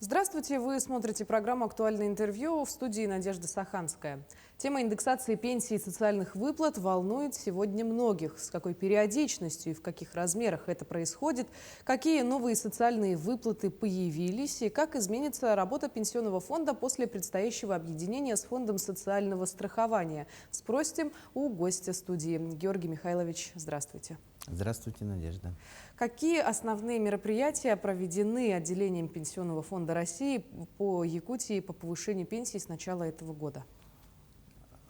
Здравствуйте, вы смотрите программу «Актуальное интервью», в студии Надежда Саханская. Тема индексации пенсий и социальных выплат волнует сегодня многих. С какой периодичностью и в каких размерах это происходит, какие новые социальные выплаты появились и как изменится работа пенсионного фонда после предстоящего объединения с фондом социального страхования. Спросим у гостя студии. Георгий Михайлович, здравствуйте. Здравствуйте, Надежда. Какие основные мероприятия проведены отделением Пенсионного фонда России по Якутии по повышению пенсий с начала этого года?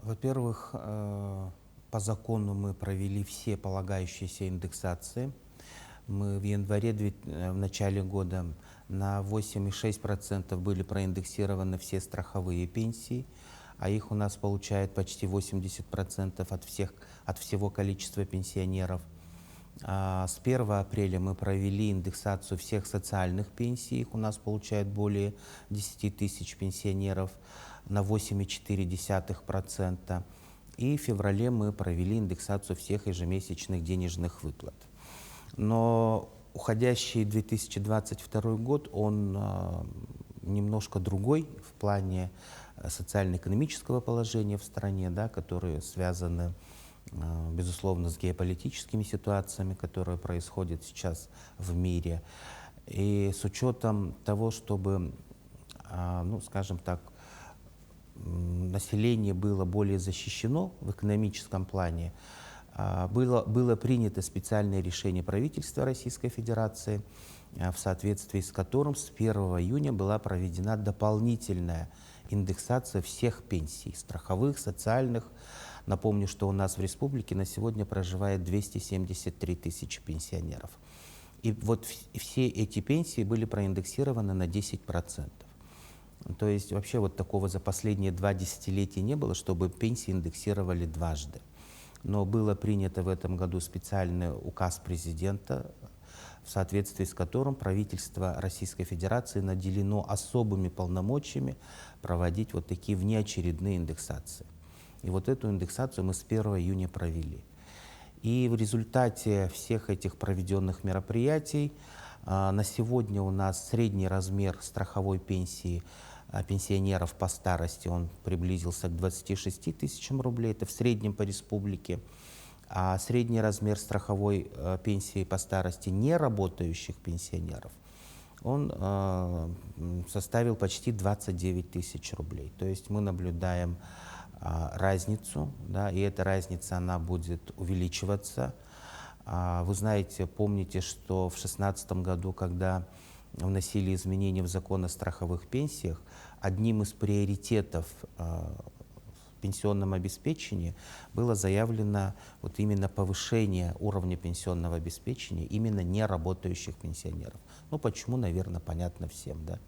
Во-первых, по закону мы провели все полагающиеся индексации. Мы в январе, в начале года, на 8,6% были проиндексированы все страховые пенсии, а их у нас получает почти 80% от всего количества пенсионеров. С 1 апреля мы провели индексацию всех социальных пенсий, их у нас получает более 10 тысяч пенсионеров на 8,4%. И в феврале мы провели индексацию всех ежемесячных денежных выплат. Но уходящий 2022 год, он немножко другой в плане социально-экономического положения в стране, да, которые связаны, безусловно, с геополитическими ситуациями, которые происходят сейчас в мире. И с учетом того, чтобы, скажем так, население было более защищено в экономическом плане, было принято специальное решение правительства Российской Федерации, в соответствии с которым с 1 июня была проведена дополнительная индексация всех пенсий, страховых, социальных. Напомню, что у нас в республике на сегодня проживает 273 тысячи пенсионеров. И вот все эти пенсии были проиндексированы на 10%. То есть вообще вот такого за последние 2 десятилетия не было, чтобы пенсии индексировали дважды. Но было принято в этом году специальный указ президента, в соответствии с которым правительство Российской Федерации наделено особыми полномочиями проводить вот такие внеочередные индексации. И вот эту индексацию мы с 1 июня провели. И в результате всех этих проведенных мероприятий на сегодня у нас средний размер страховой пенсии пенсионеров по старости, он приблизился к 26 тысячам рублей, это в среднем по республике. А средний размер страховой пенсии по старости неработающих пенсионеров, он составил почти 29 тысяч рублей. То есть мы наблюдаем разницу, да, и эта разница, она будет увеличиваться. Вы знаете, помните, что в 2016 году, когда вносили изменения в закон о страховых пенсиях, одним из приоритетов в пенсионном обеспечении было заявлено вот именно повышение уровня пенсионного обеспечения именно неработающих пенсионеров. Ну почему, наверное, понятно всем, да?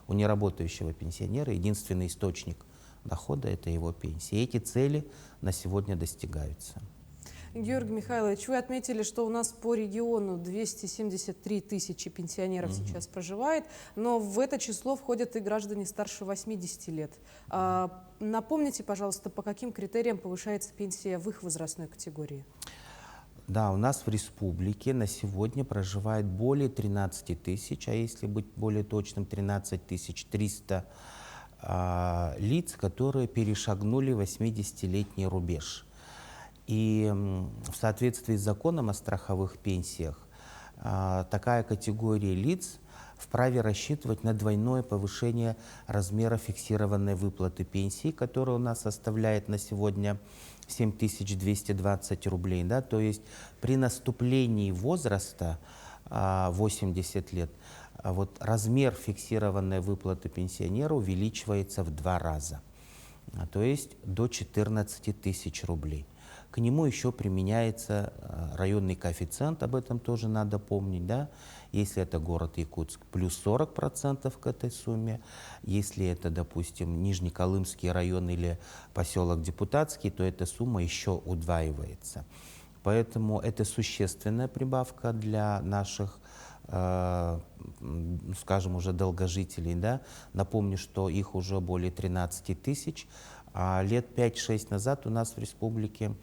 У неработающего пенсионера единственный источник дохода — это его пенсия. И эти цели на сегодня достигаются. Георгий Михайлович, вы отметили, что у нас по региону 273 тысячи пенсионеров сейчас проживает, но в это число входят и граждане старше 80 лет. Напомните, пожалуйста, по каким критериям повышается пенсия в их возрастной категории? Да, у нас в республике на сегодня проживает более 13 тысяч, а если быть более точным, 13 300 лиц, которые перешагнули 80-летний рубеж. И в соответствии с законом о страховых пенсиях такая категория лиц вправе рассчитывать на двойное повышение размера фиксированной выплаты пенсии, которая у нас составляет на сегодня 7220 рублей. Да? То есть при наступлении возраста 80 лет вот размер фиксированной выплаты пенсионера увеличивается в 2 раза, то есть до 14 тысяч рублей. К нему еще применяется районный коэффициент, об этом тоже надо помнить, да? Если это город Якутск, плюс 40% к этой сумме. Если это, допустим, Нижнеколымский район или поселок Депутатский, то эта сумма еще удваивается. Поэтому это существенная прибавка для наших, скажем, уже долгожителей. Да? Напомню, что их уже более 13 тысяч, а лет 5-6 назад у нас в республике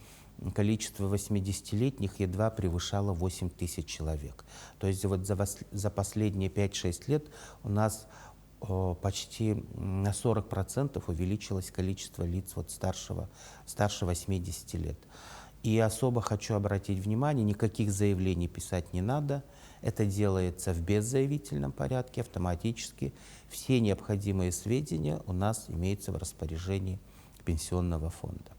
количество 80-летних едва превышало 8 тысяч человек. То есть вот за последние 5-6 лет у нас почти на 40% увеличилось количество лиц вот старше 80 лет. И особо хочу обратить внимание, никаких заявлений писать не надо. Это делается в беззаявительном порядке, автоматически. Все необходимые сведения у нас имеются в распоряжении Пенсионного фонда.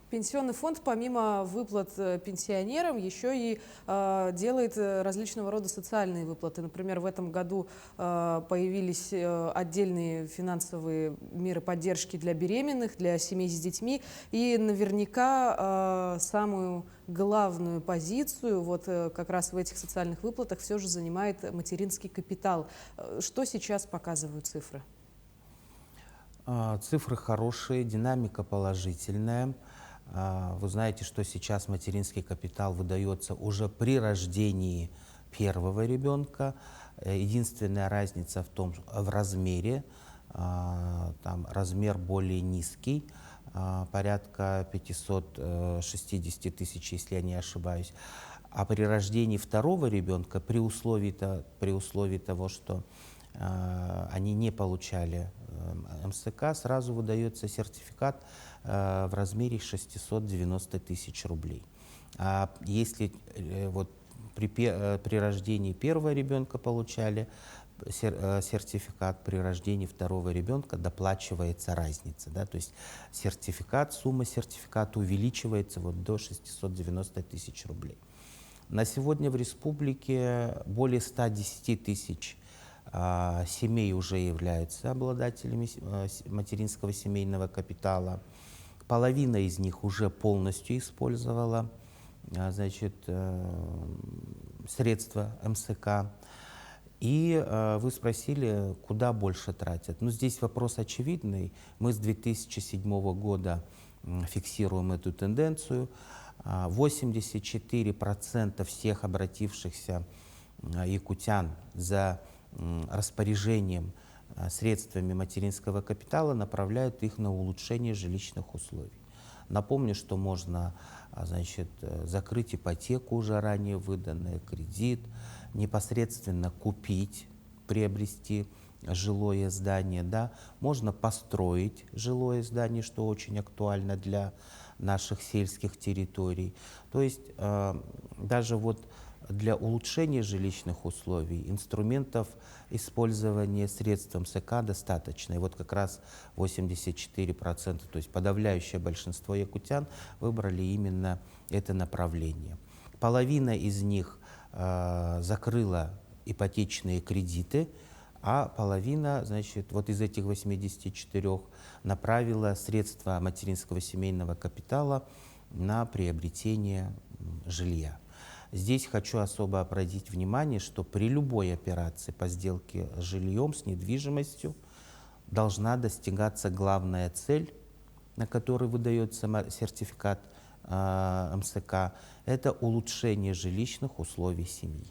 Пенсионный фонд, помимо выплат пенсионерам, еще и делает различного рода социальные выплаты. Например, в этом году появились отдельные финансовые меры поддержки для беременных, для семей с детьми. И наверняка самую главную позицию вот как раз в этих социальных выплатах все же занимает материнский капитал. Что сейчас показывают цифры? Цифры хорошие, динамика положительная. Вы знаете, что сейчас материнский капитал выдается уже при рождении первого ребенка. Единственная разница в размере. Там размер более низкий, порядка 560 тысяч, если я не ошибаюсь. А при рождении второго ребенка, при условии того, что они не получали МСК, сразу выдается сертификат в размере 690 тысяч рублей. А если вот при рождении первого ребенка получали сертификат, при рождении второго ребенка доплачивается разница. Да? То есть сумма сертификата увеличивается вот до 690 тысяч рублей. На сегодня в республике более 110 тысяч семей уже являются обладателями материнского семейного капитала. Половина из них уже полностью использовала средства МСК. И вы спросили, куда больше тратят. Ну, здесь вопрос очевидный. Мы с 2007 года фиксируем эту тенденцию. 84% всех обратившихся якутян за распоряжением средствами материнского капитала направляют их на улучшение жилищных условий. Напомню, что можно закрыть ипотеку, уже ранее выданный кредит, непосредственно купить, приобрести жилое здание, да? Можно построить жилое здание, что очень актуально для наших сельских территорий. То есть даже вот для улучшения жилищных условий инструментов использования средств МСК достаточно. И вот как раз 84%, то есть подавляющее большинство якутян выбрали именно это направление. Половина из них закрыла ипотечные кредиты, а половина, вот из этих 84 направила средства материнского семейного капитала на приобретение жилья. Здесь хочу особо обратить внимание, что при любой операции по сделке с жильем, с недвижимостью, должна достигаться главная цель, на которой выдается сертификат МСК, это улучшение жилищных условий семьи.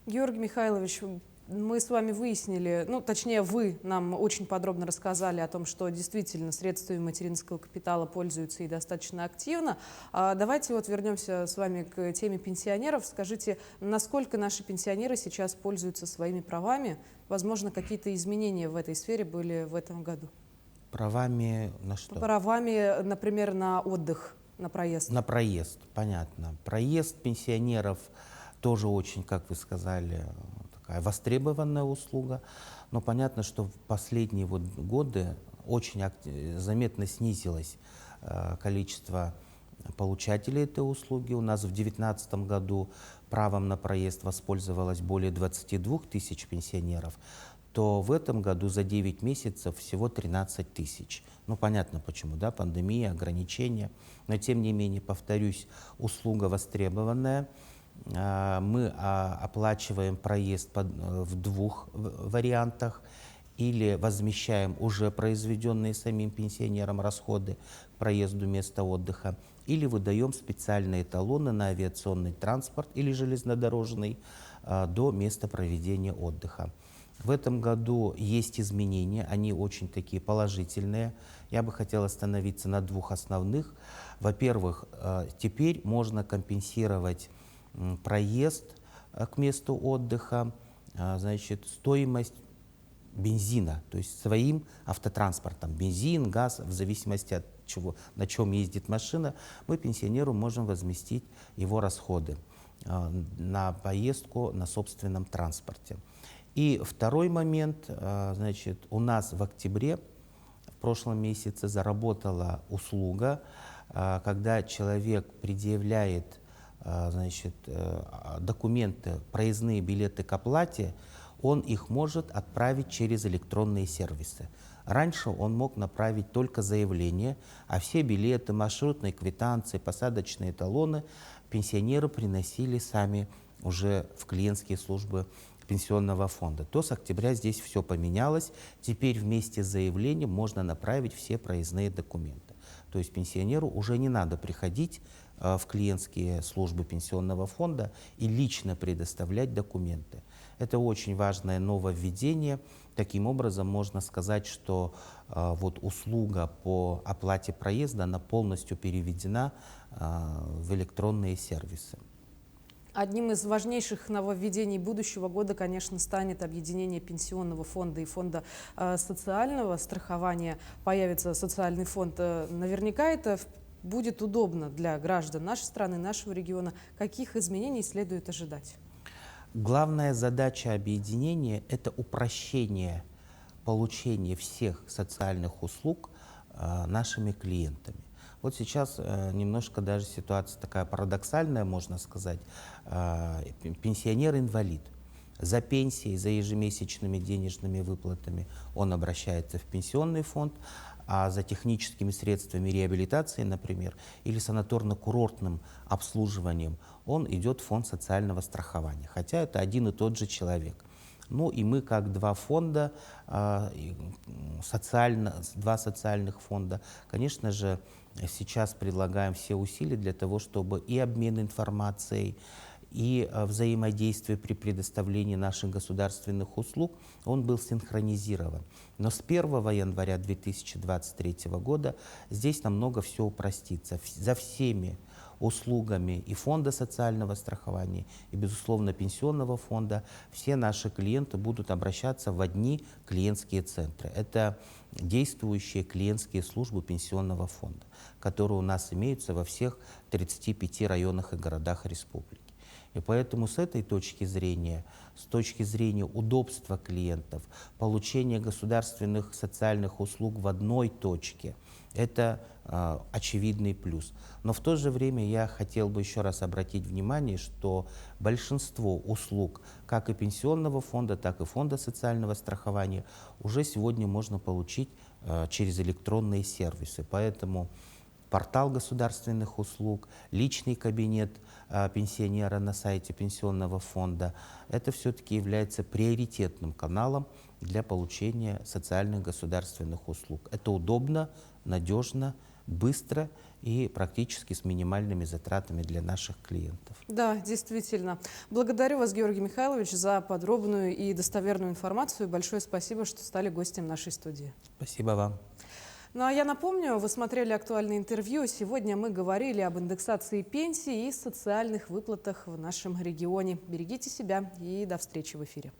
Георгий Михайлович, мы с вами выяснили, точнее, вы нам очень подробно рассказали о том, что действительно средствами материнского капитала пользуются и достаточно активно. Давайте вот вернемся с вами к теме пенсионеров. Скажите, насколько наши пенсионеры сейчас пользуются своими правами? Возможно, какие-то изменения в этой сфере были в этом году? Правами на что? Правами, например, на отдых, на проезд. На проезд, понятно. Проезд пенсионеров тоже очень, как вы сказали, такая востребованная услуга. Но понятно, что в последние годы очень заметно снизилось количество получателей этой услуги. У нас в 2019 году правом на проезд воспользовалось более 22 тысяч пенсионеров, то в этом году за 9 месяцев всего 13 тысяч. Понятно почему, да, пандемия, ограничения. Но тем не менее, повторюсь, услуга востребованная. Мы оплачиваем проезд в двух вариантах. Или возмещаем уже произведенные самим пенсионерам расходы к проезду места отдыха, или выдаем специальные талоны на авиационный транспорт или железнодорожный до места проведения отдыха. В этом году есть изменения, они очень такие положительные. Я бы хотел остановиться на двух основных. Во-первых, теперь можно компенсировать проезд к месту отдыха, стоимость бензина, то есть своим автотранспортом, бензин, газ, в зависимости от чего, на чем ездит машина, мы пенсионеру можем возместить его расходы на поездку на собственном транспорте. И второй момент, значит, у нас в октябре, в прошлом месяце, заработала услуга, когда человек предъявляет, значит, документы, проездные билеты к оплате, он их может отправить через электронные сервисы. Раньше он мог направить только заявление, а все билеты, маршрутные квитанции, посадочные талоны пенсионеры приносили сами уже в клиентские службы пенсионного фонда. То с октября здесь все поменялось. Теперь вместе с заявлением можно направить все проездные документы. То есть пенсионеру уже не надо приходить в клиентские службы пенсионного фонда и лично предоставлять документы. Это очень важное нововведение. Таким образом, можно сказать, что вот услуга по оплате проезда, она полностью переведена в электронные сервисы. Одним из важнейших нововведений будущего года, конечно, станет объединение пенсионного фонда и фонда социального страхования. Появится социальный фонд. Наверняка это будет удобно для граждан нашей страны, нашего региона. Каких изменений следует ожидать? Главная задача объединения – это упрощение получения всех социальных услуг нашими клиентами. Вот сейчас немножко даже ситуация такая парадоксальная, можно сказать. Пенсионер-инвалид за пенсией, за ежемесячными денежными выплатами он обращается в пенсионный фонд, а за техническими средствами реабилитации, например, или санаторно-курортным обслуживанием он идет в фонд социального страхования, хотя это один и тот же человек. Ну и мы, как два фонда, два социальных фонда, конечно же, сейчас предлагаем все усилия для того, чтобы и обмен информацией, и взаимодействие при предоставлении наших государственных услуг, он был синхронизирован. Но с 1 января 2023 года здесь намного все упростится. За всеми услугами и фонда социального страхования, и, безусловно, пенсионного фонда, все наши клиенты будут обращаться в одни клиентские центры. Это действующие клиентские службы пенсионного фонда, которые у нас имеются во всех 35 районах и городах республики. И поэтому с этой точки зрения, с точки зрения удобства клиентов, получения государственных социальных услуг в одной точке, это очевидный плюс. Но в то же время я хотел бы еще раз обратить внимание, что большинство услуг как и пенсионного фонда, так и фонда социального страхования уже сегодня можно получить через электронные сервисы. Поэтому портал государственных услуг, личный кабинет пенсионера на сайте пенсионного фонда – это все-таки является приоритетным каналом для получения социальных государственных услуг. Это удобно, надежно, быстро и практически с минимальными затратами для наших клиентов. Да, действительно. Благодарю вас, Георгий Михайлович, за подробную и достоверную информацию. Большое спасибо, что стали гостем нашей студии. Спасибо вам. Ну а я напомню, вы смотрели актуальное интервью. Сегодня мы говорили об индексации пенсий и социальных выплатах в нашем регионе. Берегите себя и до встречи в эфире.